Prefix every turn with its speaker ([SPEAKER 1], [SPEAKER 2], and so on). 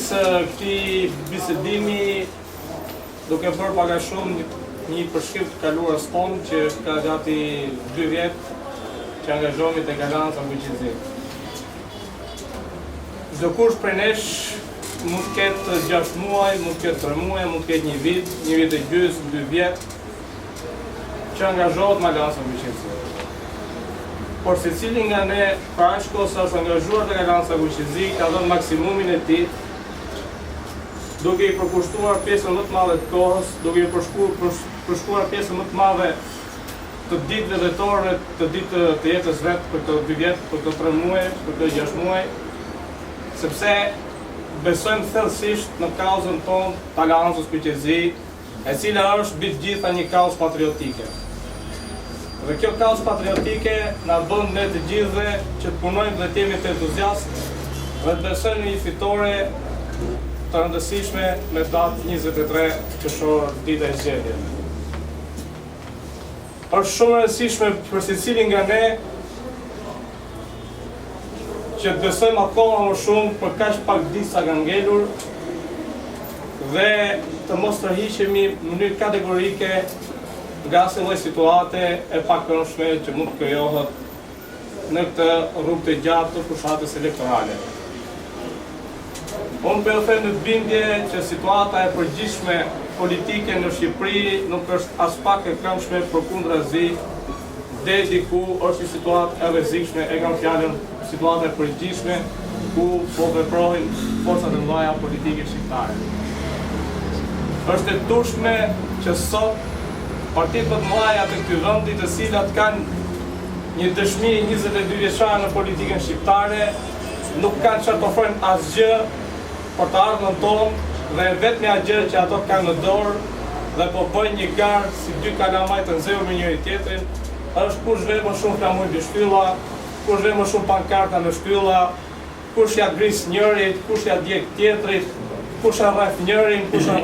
[SPEAKER 1] nisë këtij bisedimi duke bërë pak a shumë një përshkrim të kaluarës tonë që ka gati 2 vjet që angazhohemi tek Alianca Bujqësi. Çdo kush prej nesh mund të ketë 6 muaj, mund të ketë 3 muaj, mund të ketë 1 vit, 1 vit e gjysmë, 2 vjet që angazhohet me Alianca Bujqësi. Por secili nga ne para aq kohë sa është angazhuar tek Alianca Bujqësi ka dhënë maksimumin e tij, duke i përkushtuar pjesën më të madhe të kohës, duke i përshkruar pjesën më të madhe të ditëve vetore, të ditë të jetës vet për këto 2 vjet, për këto 3 muaj, për këto 6 muaj, sepse besojmë thellësisht në kauzën tonë të Aliancës Bujqësi, e cila është mbi të gjitha një kauzë patriotike. Dhe kjo kauzë patriotike na bën ne të gjithëve që të punojmë dhe të jemi të entuziastë dhe të besojmë në një fitore të rëndësishme me datë 23 qershor, dita e zgjedhjeve. Është shumë e rëndësishme për secilin nga ne që të besojmë akoma më shumë për kaq pak ditë sa kanë ngelur dhe të mos tërhiqemi në mënyrë kategorike nga asnjë lloj situate e pakëndshme që mund të krijohet në këtë rrugë të gjatë të fushatës elektorale. Unë po them në bindje që situata e përgjithshme politike në Shqipëri nuk është as pak e këndshme, përkundrazi, deri diku është një situatë e rrezikshme, e kam fjalën situata e përgjithshme ku po veprojnë forcat e mëdha politike shqiptare. Është e tushme që sot partitë më të mëdha të këtij vendi, të cilat kanë një dëshmi 22 vjeçare në politikën shqiptare, nuk kanë çfarë të ofrojnë asgjë për të ardhmen tonë dhe vetmja gjë që ato kanë në dorë dhe po bëjnë një garë si 2 kalamaj të nxehur me njëri tjetrin, është kush vë më shumë flamuj mbi shtylla, kush vë më shumë pankarta në shtylla, kush ja gris njërit, kush ja djeg tjetrit, kush ja rref njërin, kush ja